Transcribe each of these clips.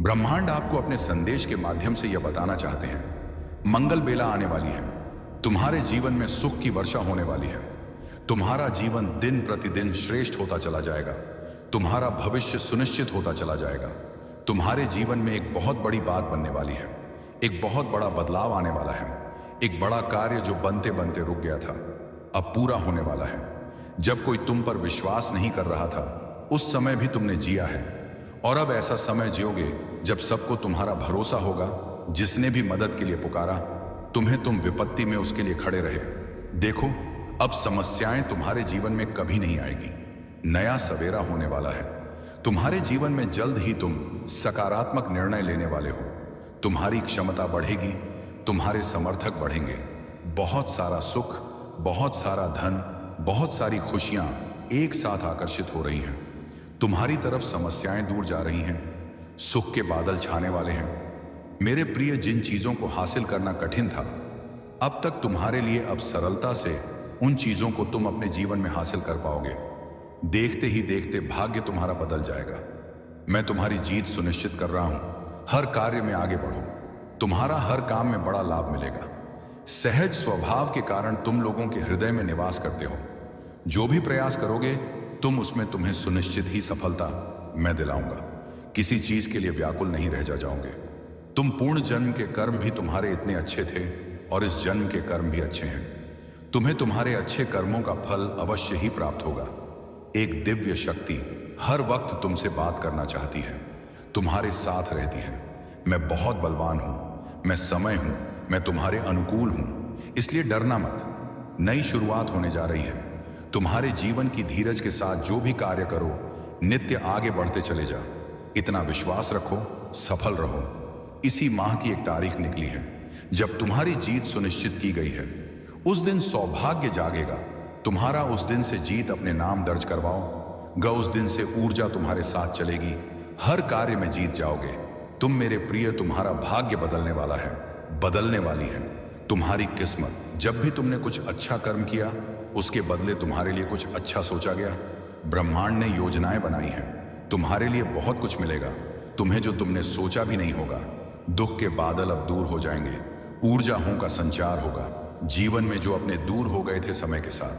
ब्रह्मांड आपको अपने संदेश के माध्यम से यह बताना चाहते हैं, मंगल बेला आने वाली है। तुम्हारे जीवन में सुख की वर्षा होने वाली है। तुम्हारा जीवन दिन प्रतिदिन श्रेष्ठ होता चला जाएगा। तुम्हारा भविष्य सुनिश्चित होता चला जाएगा। तुम्हारे जीवन में एक बहुत बड़ी बात बनने वाली है। एक बहुत बड़ा बदलाव आने वाला है। एक बड़ा कार्य जो बनते बनते रुक गया था, अब पूरा होने वाला है। जब कोई तुम पर विश्वास नहीं कर रहा था, उस समय भी तुमने जिया है, और अब ऐसा समय जियोगे जब सबको तुम्हारा भरोसा होगा। जिसने भी मदद के लिए पुकारा तुम्हें, तुम विपत्ति में उसके लिए खड़े रहे। देखो, अब समस्याएं तुम्हारे जीवन में कभी नहीं आएगी। नया सवेरा होने वाला है। तुम्हारे जीवन में जल्द ही तुम सकारात्मक निर्णय लेने वाले हो। तुम्हारी क्षमता बढ़ेगी, तुम्हारे समर्थक बढ़ेंगे। बहुत सारा सुख, बहुत सारा धन, बहुत सारी खुशियां एक साथ आकर्षित हो रही हैं। तुम्हारी तरफ समस्याएं दूर जा रही हैं। सुख के बादल छाने वाले हैं। मेरे प्रिय, जिन चीजों को हासिल करना कठिन था, अब तक तुम्हारे लिए अब सरलता से उन चीजों को तुम अपने जीवन में हासिल कर पाओगे। देखते ही देखते भाग्य तुम्हारा बदल जाएगा। मैं तुम्हारी जीत सुनिश्चित कर रहा हूं। हर कार्य में आगे बढ़ो। तुम्हारा हर काम में बड़ा लाभ मिलेगा। सहज स्वभाव के कारण तुम लोगों के हृदय में निवास करते हो। जो भी प्रयास करोगे तुम उसमें, तुम्हें सुनिश्चित ही सफलता मैं दिलाऊंगा। किसी चीज के लिए व्याकुल नहीं रह जाओगे। तुम पूर्ण जन्म के कर्म भी तुम्हारे इतने अच्छे थे, और इस जन्म के कर्म भी अच्छे हैं। तुम्हें तुम्हारे अच्छे कर्मों का फल अवश्य ही प्राप्त होगा। एक दिव्य शक्ति हर वक्त तुमसे बात करना चाहती है, तुम्हारे साथ रहती है। मैं बहुत बलवान हूं, मैं समय हूं, मैं तुम्हारे अनुकूल हूं, इसलिए डरना मत। नई शुरुआत होने जा रही है। तुम्हारे जीवन की धीरज के साथ जो भी कार्य करो, नित्य आगे बढ़ते चले जा। इतना विश्वास रखो, सफल रहो। इसी माह की एक तारीख निकली है जब तुम्हारी जीत सुनिश्चित की गई है। उस दिन सौभाग्य जागेगा। तुम्हारा उस दिन से जीत अपने नाम दर्ज करवाओ। उस दिन से ऊर्जा तुम्हारे साथ चलेगी। हर कार्य में जीत जाओगे। तुम मेरे प्रिय, तुम्हारा भाग्य बदलने वाला है, बदलने वाली है। तुम्हारी किस्मत, जब भी तुमने कुछ अच्छा कर्म किया, उसके बदले तुम्हारे लिए कुछ अच्छा सोचा गया। ब्रह्मांड ने योजनाएं बनाई हैं। तुम्हारे लिए बहुत कुछ मिलेगा, तुम्हें जो तुमने सोचा भी नहीं होगा। दुख के बादल अब दूर हो जाएंगे। ऊर्जाओं का संचार होगा। जीवन में जो अपने दूर हो गए थे समय के साथ,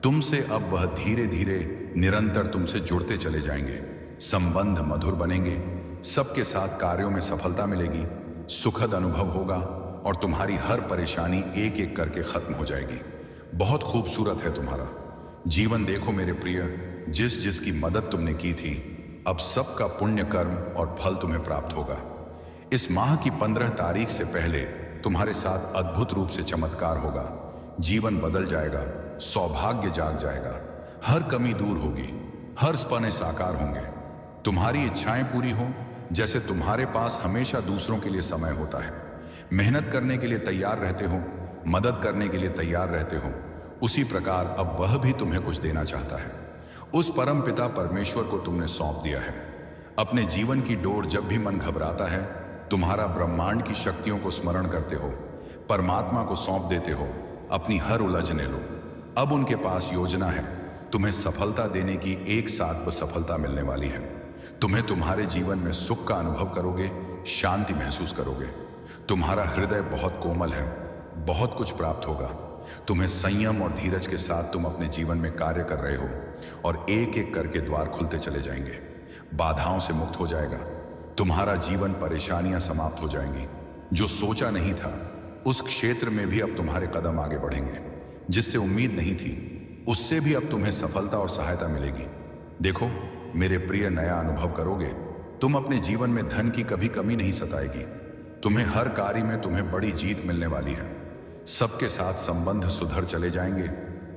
तुमसे अब वह धीरे धीरे निरंतर तुमसे जुड़ते चले जाएंगे। संबंध मधुर बनेंगे। सबके साथ कार्यों में सफलता मिलेगी। सुखद अनुभव होगा, और तुम्हारी हर परेशानी एक एक करके खत्म हो जाएगी। बहुत खूबसूरत है तुम्हारा जीवन। देखो मेरे प्रिय, जिस जिसकी मदद तुमने की थी, अब सबका पुण्य कर्म और फल तुम्हें प्राप्त होगा। इस माह की 15 तारीख से पहले तुम्हारे साथ अद्भुत रूप से चमत्कार होगा। जीवन बदल जाएगा, सौभाग्य जाग जाएगा। हर कमी दूर होगी, हर सपने साकार होंगे। तुम्हारी इच्छाएं पूरी हो, जैसे तुम्हारे पास हमेशा दूसरों के लिए समय होता है। मेहनत करने के लिए तैयार रहते हो, मदद करने के लिए तैयार रहते हो, उसी प्रकार अब वह भी तुम्हें कुछ देना चाहता है। उस परम पिता परमेश्वर को तुमने सौंप दिया है अपने जीवन की डोर। जब भी मन घबराता है, तुम्हारा ब्रह्मांड की शक्तियों को स्मरण करते हो, परमात्मा को सौंप देते हो। अपनी हर उलझने लो। अब उनके पास योजना है। तुम्हें सफलता देने की। एक साथ वो सफलता मिलने वाली है। तुम्हें तुम्हारे जीवन में सुख का अनुभव करोगे, शांति महसूस करोगे। तुम्हारा हृदय बहुत कोमल है, बहुत कुछ प्राप्त होगा। तुम्हें संयम और धीरज के साथ तुम अपने जीवन में कार्य कर रहे हो, और एक एक करके द्वार खुलते चले जाएंगे। बाधाओं से मुक्त हो जाएगा तुम्हारा जीवन। परेशानियां समाप्त हो जाएंगी। जो सोचा नहीं था, उस क्षेत्र में भी अब तुम्हारे कदम आगे बढ़ेंगे। जिससे उम्मीद नहीं थी, उससे भी अब तुम्हें सफलता और सहायता मिलेगी। देखो मेरे प्रिय, नया अनुभव करोगे। तुम अपने जीवन में धन की कभी कमी नहीं सताएगी। तुम्हें हर कार्य में तुम्हें बड़ी जीत मिलने वाली है। सबके साथ संबंध सुधर चले जाएंगे।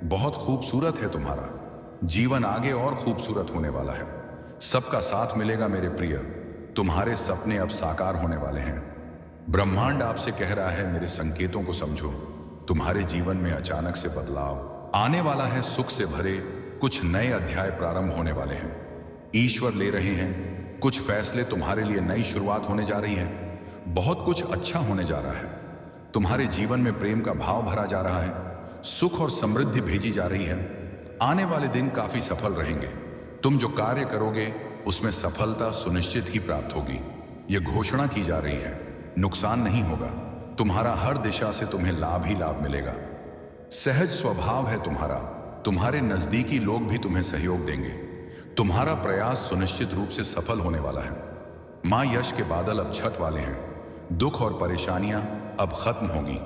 बहुत खूबसूरत है तुम्हारा जीवन। आगे और खूबसूरत होने वाला है। सबका साथ मिलेगा मेरे प्रिय। तुम्हारे सपने अब साकार होने वाले हैं। ब्रह्मांड आपसे कह रहा है, मेरे संकेतों को समझो। तुम्हारे जीवन में अचानक से बदलाव आने वाला है। सुख से भरे कुछ नए अध्याय प्रारंभ होने वाले हैं। ईश्वर ले रहे हैं कुछ फैसले। तुम्हारे लिए नई शुरुआत होने जा रही है। बहुत कुछ अच्छा होने जा रहा है। तुम्हारे जीवन में प्रेम का भाव भरा जा रहा है। सुख और समृद्धि भेजी जा रही है। आने वाले दिन काफी सफल रहेंगे। तुम जो कार्य करोगे उसमें सफलता सुनिश्चित ही प्राप्त होगी। ये घोषणा की जा रही है, नुकसान नहीं होगा। तुम्हारा हर दिशा से तुम्हें लाभ ही लाभ मिलेगा। सहज स्वभाव है तुम्हारा, तुम्हारे नजदीकी लोग भी तुम्हें सहयोग देंगे। तुम्हारा प्रयास सुनिश्चित रूप से सफल होने वाला है। मां यश के बादल अब छट वाले हैं। दुख और परेशानियां अब खत्म होंगी।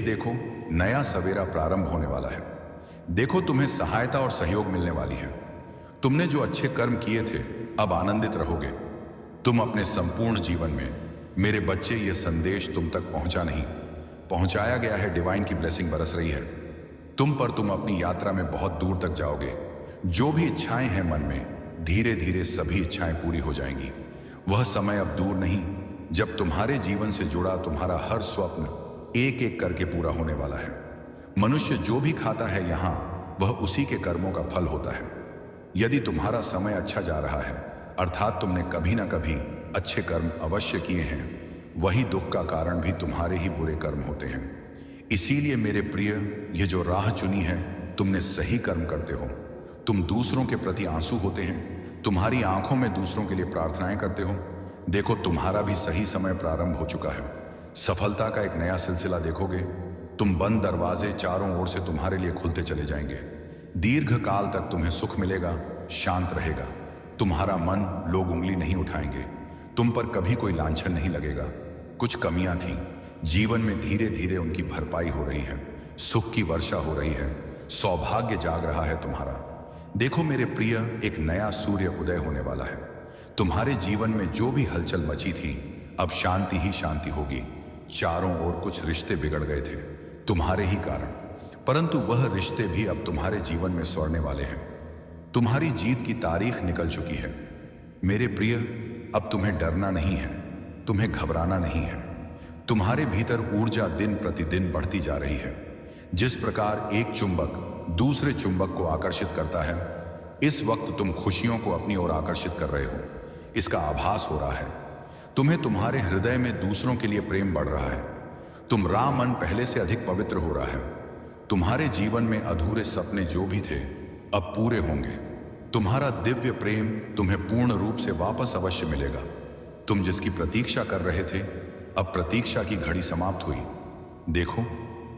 देखो, नया सवेरा प्रारंभ होने वाला है। देखो, तुम्हें सहायता और सहयोग मिलने वाली है। तुमने जो अच्छे कर्म किए थे, अब आनंदित रहोगे। तुम अपने संपूर्ण जीवन में, मेरे बच्चे, ये संदेश तुम तक पहुंचा नहीं, पहुंचाया गया है। डिवाइन की ब्लेसिंग बरस रही है तुम पर। तुम अपनी यात्रा में बहुत दूर तक जाओगे। जो भी इच्छाएं हैं मन में, धीरे धीरे सभी इच्छाएं पूरी हो जाएंगी। वह समय अब दूर नहीं जब तुम्हारे जीवन से जुड़ा तुम्हारा हर स्वप्न एक एक करके पूरा होने वाला है। मनुष्य जो भी खाता है यहाँ, वह उसी के कर्मों का फल होता है। यदि तुम्हारा समय अच्छा जा रहा है, अर्थात तुमने कभी ना कभी अच्छे कर्म अवश्य किए हैं, वही दुख का कारण भी तुम्हारे ही बुरे कर्म होते हैं। इसीलिए मेरे प्रिय, ये जो राह चुनी है, तुमने सही कर्म करते हो। तुम दूसरों के प्रति आंसू होते हैं, तुम्हारी आंखों में दूसरों के लिए प्रार्थनाएं करते हो। देखो, तुम्हारा भी सही समय प्रारंभ हो चुका है। सफलता का एक नया सिलसिला देखोगे। तुम बंद दरवाजे चारों ओर से तुम्हारे लिए खुलते चले जाएंगे। दीर्घ काल तक तुम्हें सुख मिलेगा, शांत रहेगा। तुम्हारा मन लोग उंगली नहीं उठाएंगे। तुम पर कभी कोई लांछन नहीं लगेगा। कुछ कमियां थीं, जीवन में धीरे धीरे उनकी भरपाई हो रही है। सुख की वर्षा हो रही है। सौभाग्य जाग रहा है तुम्हारा। देखो मेरे प्रिय, एक नया सूर्य उदय होने वाला है। तुम्हारे जीवन में जो भी हलचल मची थी, अब शांति ही शांति होगी। चारों ओर कुछ रिश्ते बिगड़ गए थे तुम्हारे ही कारण, परंतु वह रिश्ते भी अब तुम्हारे जीवन में सौरने वाले हैं। तुम्हारी जीत की तारीख निकल चुकी है। मेरे प्रिय, अब तुम्हें डरना नहीं है, तुम्हें घबराना नहीं है। तुम्हारे भीतर ऊर्जा दिन प्रतिदिन बढ़ती जा रही है। जिस प्रकार एक चुंबक दूसरे चुंबक को आकर्षित करता है, इस वक्त तुम खुशियों को अपनी ओर आकर्षित कर रहे हो। इसका आभास हो रहा है। तुम्हें तुम्हारे हृदय में दूसरों के लिए प्रेम बढ़ रहा है। तुम राम मन पहले से अधिक पवित्र हो रहा है। तुम्हारे जीवन में अधूरे सपने जो भी थे, अब पूरे होंगे। तुम्हारा दिव्य प्रेम तुम्हें पूर्ण रूप से वापस अवश्य मिलेगा। तुम जिसकी प्रतीक्षा कर रहे थे, अब प्रतीक्षा की घड़ी समाप्त हुई। देखो,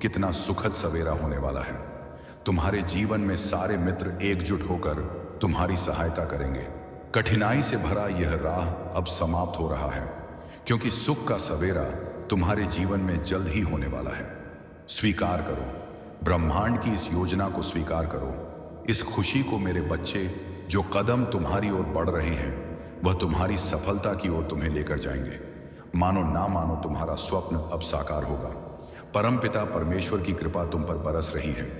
कितना सुखद सवेरा होने वाला है। तुम्हारे जीवन में सारे मित्र एकजुट होकर तुम्हारी सहायता करेंगे। कठिनाई से भरा यह राह अब समाप्त हो रहा है, क्योंकि सुख का सवेरा तुम्हारे जीवन में जल्द ही होने वाला है। स्वीकार करो, ब्रह्मांड की इस योजना को स्वीकार करो। इस खुशी को मेरे बच्चे, जो कदम तुम्हारी ओर बढ़ रहे हैं, वह तुम्हारी सफलता की ओर तुम्हें लेकर जाएंगे। मानो ना मानो, तुम्हारा स्वप्न अब साकार होगा। परमपिता परमेश्वर की कृपा तुम पर बरस रही है।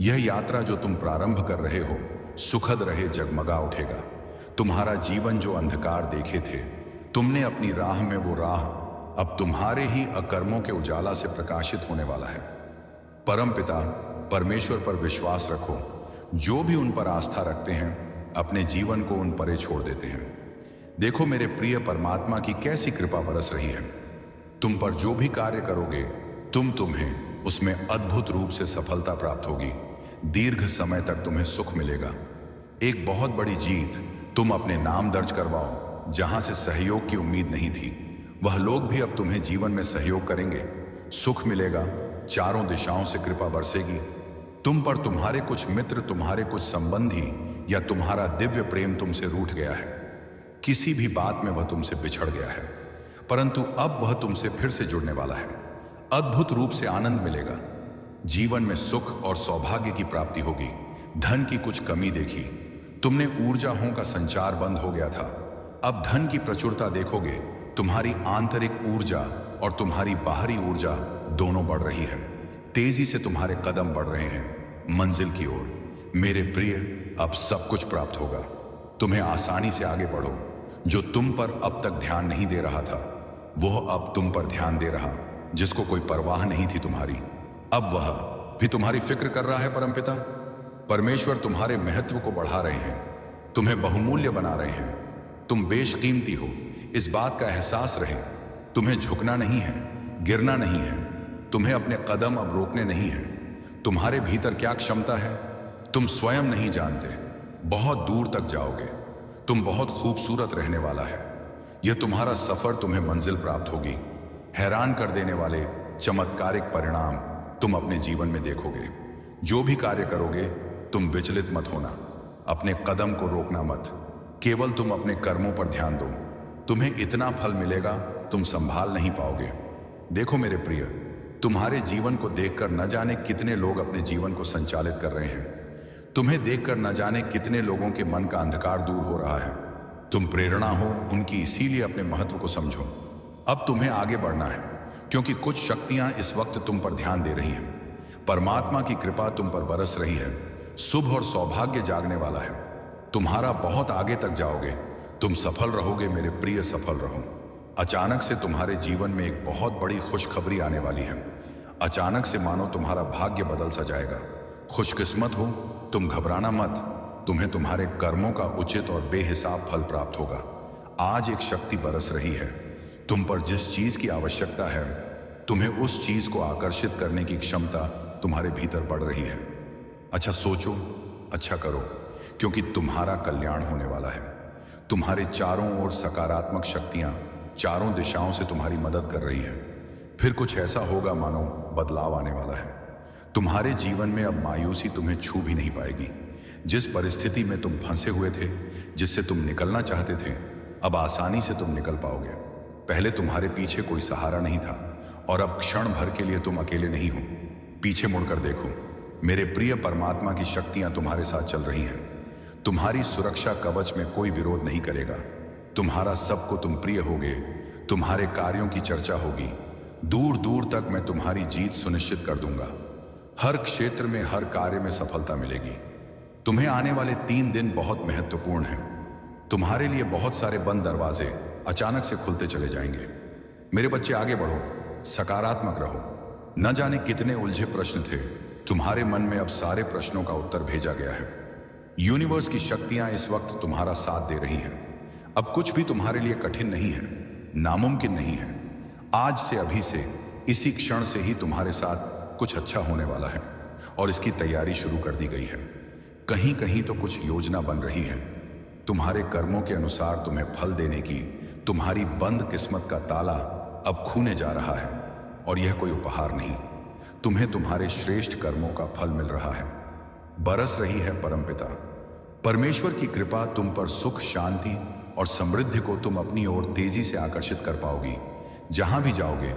यह यात्रा जो तुम प्रारंभ कर रहे हो, सुखद रहे, जगमगा उठेगा। तुम्हारा जीवन जो अंधकार देखे थे, तुमने अपनी राह में वो राह अब तुम्हारे ही अकर्मों के उजाला से प्रकाशित होने वाला है। परमपिता परमेश्वर पर विश्वास रखो। जो भी उन पर आस्था रखते हैं, अपने जीवन को उन परे छोड़ देते हैं। देखो मेरे प्रिय, परमात्मा की कैसी कृपा बरस रही है। तुम पर जो भी कार्य करोगे, तुम्हें उसमें अद्भुत रूप से सफलता प्राप्त होगी। दीर्घ समय तक तुम्हें सुख मिलेगा। एक बहुत बड़ी जीत तुम अपने नाम दर्ज करवाओ। जहां से सहयोग की उम्मीद नहीं थी, वह लोग भी अब तुम्हें जीवन में सहयोग करेंगे। सुख मिलेगा, चारों दिशाओं से कृपा बरसेगी। तुम पर तुम्हारे कुछ मित्र, तुम्हारे कुछ संबंधी या तुम्हारा दिव्य प्रेम तुमसे रूठ गया है। किसी भी बात में वह तुमसे बिछड़ गया है, परंतु अब वह तुमसे फिर से जुड़ने वाला है। अद्भुत रूप से आनंद मिलेगा। जीवन में सुख और सौभाग्य की प्राप्ति होगी। धन की कुछ कमी देखी, तुमने ऊर्जाओं का संचार बंद हो गया था। अब धन की प्रचुरता देखोगे। तुम्हारी आंतरिक ऊर्जा और तुम्हारी बाहरी ऊर्जा दोनों बढ़ रही है। तेजी से तुम्हारे कदम बढ़ रहे हैं मंजिल की ओर। मेरे प्रिय, अब सब कुछ प्राप्त होगा। तुम्हें आसानी से आगे बढ़ो। जो तुम पर अब तक ध्यान नहीं दे रहा था, वह अब तुम पर ध्यान दे रहा। जिसको कोई परवाह नहीं थी तुम्हारी, अब वह भी तुम्हारी फिक्र कर रहा है। परमपिता परमेश्वर तुम्हारे महत्व को बढ़ा रहे हैं, तुम्हें बहुमूल्य बना रहे हैं। तुम बेशकीमती हो, इस बात का एहसास रहे। तुम्हें झुकना नहीं है, गिरना नहीं है। तुम्हें अपने कदम अब रोकने नहीं हैं। तुम्हारे भीतर क्या क्षमता है, तुम स्वयं नहीं जानते। बहुत दूर तक जाओगे। तुम बहुत खूबसूरत रहने वाला है। यह तुम्हारा सफर तुम्हें मंजिल प्राप्त होगी। हैरान कर देने वाले चमत्कारिक परिणाम तुम अपने जीवन में देखोगे। जो भी कार्य करोगे तुम विचलित मत होना, अपने कदम को रोकना मत, केवल तुम अपने कर्मों पर ध्यान दो। तुम्हें इतना फल मिलेगा तुम संभाल नहीं पाओगे। देखो मेरे प्रिय, तुम्हारे जीवन को देखकर न जाने कितने लोग अपने जीवन को संचालित कर रहे हैं। तुम्हें देखकर न जाने कितने लोगों के मन का अंधकार दूर हो रहा है। तुम प्रेरणा हो उनकी, इसीलिए अपने महत्व को समझो। अब तुम्हें आगे बढ़ना है, क्योंकि कुछ शक्तियां इस वक्त तुम पर ध्यान दे रही हैं। परमात्मा की कृपा तुम पर बरस रही है। शुभ और सौभाग्य जागने वाला है। तुम्हारा बहुत आगे तक जाओगे। तुम सफल रहोगे मेरे प्रिय, सफल रहो। अचानक से तुम्हारे जीवन में एक बहुत बड़ी खुशखबरी आने वाली है। अचानक से मानो तुम्हारा भाग्य बदल सा जाएगा। खुशकिस्मत हो, तुम घबराना मत। तुम्हें तुम्हारे कर्मों का उचित और बेहिसाब फल प्राप्त होगा। आज एक शक्ति बरस रही है। तुम पर जिस चीज की आवश्यकता है, तुम्हें उस चीज को आकर्षित करने की क्षमता तुम्हारे भीतर बढ़ रही है। अच्छा सोचो, अच्छा करो, क्योंकि तुम्हारा कल्याण होने वाला है। तुम्हारे चारों ओर सकारात्मक शक्तियां चारों दिशाओं से तुम्हारी मदद कर रही है। फिर कुछ ऐसा होगा मानो बदलाव आने वाला है। तुम्हारे जीवन में अब मायूसी तुम्हें छू भी नहीं पाएगी। जिस परिस्थिति में तुम फंसे हुए थे, जिससे तुम निकलना चाहते थे, अब आसानी से तुम निकल पाओगे। पहले तुम्हारे पीछे कोई सहारा नहीं था और अब क्षण भर के लिए तुम अकेले नहीं हो। पीछे मुड़कर देखो, मेरे प्रिय परमात्मा की शक्तियां तुम्हारे साथ चल रही हैं। तुम्हारी सुरक्षा कवच में कोई विरोध नहीं करेगा। तुम्हारा सबको तुम प्रिय होगे। तुम्हारे कार्यों की चर्चा होगी। दूर दूर तक मैं तुम्हारी जीत सुनिश्चित कर दूंगा। हर क्षेत्र में, हर कार्य में सफलता मिलेगी। तुम्हें आने वाले 3 दिन बहुत महत्वपूर्ण हैं। तुम्हारे लिए बहुत सारे बंद दरवाजे अचानक से खुलते चले जाएंगे। मेरे बच्चे आगे बढ़ो, सकारात्मक रहो। न जाने कितने उलझे प्रश्न थे, तुम्हारे मन में अब सारे प्रश्नों का उत्तर भेजा गया है। यूनिवर्स की शक्तियां इस वक्त तुम्हारा साथ दे रही हैं। अब कुछ भी तुम्हारे लिए कठिन नहीं है, नामुमकिन नहीं है। आज से, अभी से, इसी क्षण से ही तुम्हारे साथ कुछ अच्छा होने वाला है और इसकी तैयारी शुरू कर दी गई है। कहीं कहीं तो कुछ योजना बन रही है। तुम्हारे कर्मों के अनुसार तुम्हें फल देने की तुम्हारी बंद किस्मत का ताला अब खुलने जा रहा है। और यह कोई उपहार नहीं, तुम्हें तुम्हारे श्रेष्ठ कर्मों का फल मिल रहा है। बरस रही है परमपिता परमेश्वर की कृपा तुम पर सुख, शांति और समृद्धि को तुम अपनी ओर तेजी से आकर्षित कर पाओगी। जहां भी जाओगे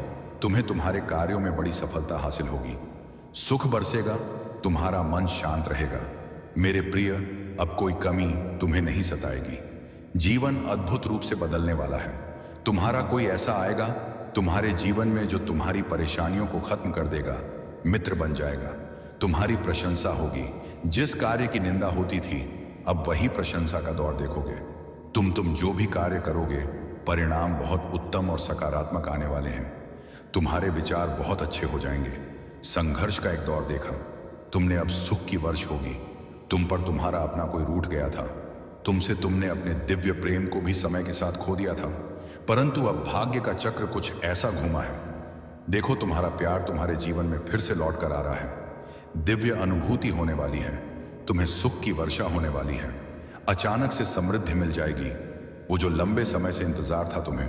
तुम्हें तुम्हारे कार्यों में बड़ी सफलता हासिल होगी। सुख बरसेगा, तुम्हारा मन शांत रहेगा। मेरे प्रिय, अब कोई कमी तुम्हें नहीं सताएगी। जीवन अद्भुत रूप से बदलने वाला है। तुम्हारा कोई ऐसा आएगा तुम्हारे जीवन में जो तुम्हारी परेशानियों को खत्म कर देगा, मित्र बन जाएगा। तुम्हारी प्रशंसा होगी। जिस कार्य की निंदा होती थी, अब वही प्रशंसा का दौर देखोगे। तुम जो भी कार्य करोगे, परिणाम बहुत उत्तम और सकारात्मक आने वाले हैं। तुम्हारे विचार बहुत अच्छे हो जाएंगे। संघर्ष का एक दौर देखा, तुमने अब सुख की वर्ष होगी। तुम पर तुम्हारा अपना कोई रूठ गया था। तुमने अपने दिव्य प्रेम को भी समय के साथ खो दिया था, परंतु अब भाग्य का चक्र कुछ ऐसा घूमा है। देखो, तुम्हारा प्यार तुम्हारे जीवन में फिर से लौट कर आ रहा है। दिव्य अनुभूति होने वाली है। तुम्हें सुख की वर्षा होने वाली है। अचानक से समृद्धि मिल जाएगी। वो जो लंबे समय से इंतजार था तुम्हें,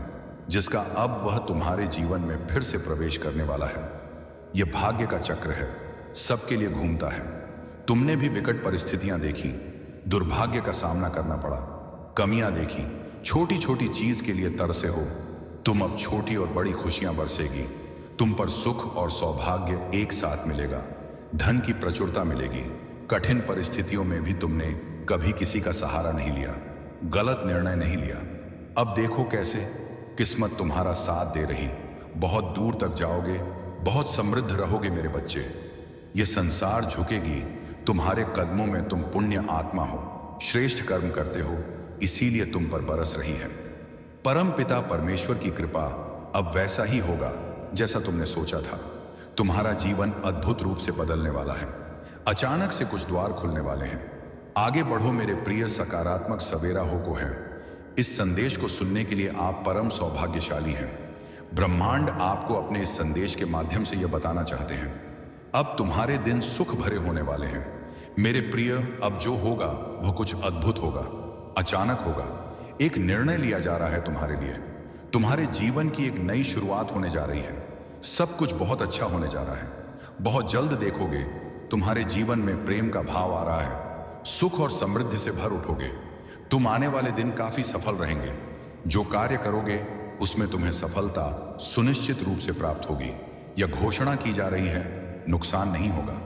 जिसका अब वह तुम्हारे जीवन में फिर से प्रवेश करने वाला है। यह भाग्य का चक्र है, सबके लिए घूमता है। तुमने भी विकट परिस्थितियां देखी, दुर्भाग्य का सामना करना पड़ा, कमियां देखी, छोटी छोटी चीज के लिए तरसे हो। तुम अब छोटी और बड़ी खुशियां बरसेगी। तुम पर सुख और सौभाग्य एक साथ मिलेगा। धन की प्रचुरता मिलेगी। कठिन परिस्थितियों में भी तुमने कभी किसी का सहारा नहीं लिया, गलत निर्णय नहीं लिया। अब देखो कैसे किस्मत तुम्हारा साथ दे रही। बहुत दूर तक जाओगे, बहुत समृद्ध रहोगे मेरे बच्चे। ये संसार झुकेगी तुम्हारे कदमों में। तुम पुण्य आत्मा हो, श्रेष्ठ कर्म करते हो, इसीलिए तुम पर बरस रही है। परम पिता परमेश्वर की कृपा अब वैसा ही होगा जैसा तुमने सोचा था। तुम्हारा जीवन अद्भुत रूप से बदलने वाला है। अचानक से कुछ द्वार खुलने वाले हैं। आगे बढ़ो मेरे प्रिय, सकारात्मक सवेरा हो को है। इस संदेश को सुनने के लिए आप परम सौभाग्यशाली हैं। ब्रह्मांड आपको अपने इस संदेश के माध्यम से यह बताना चाहते हैं, अब तुम्हारे दिन सुख भरे होने वाले हैं। मेरे प्रिय, अब जो होगा वह कुछ अद्भुत होगा, अचानक होगा। एक निर्णय लिया जा रहा है तुम्हारे लिए। तुम्हारे जीवन की एक नई शुरुआत होने जा रही है। सब कुछ बहुत अच्छा होने जा रहा है। बहुत जल्द देखोगे तुम्हारे जीवन में प्रेम का भाव आ रहा है। सुख और समृद्धि से भर उठोगे। तुम आने वाले दिन काफी सफल रहेंगे। जो कार्य करोगे उसमें तुम्हें सफलता सुनिश्चित रूप से प्राप्त होगी। यह घोषणा की जा रही है, नुकसान नहीं होगा।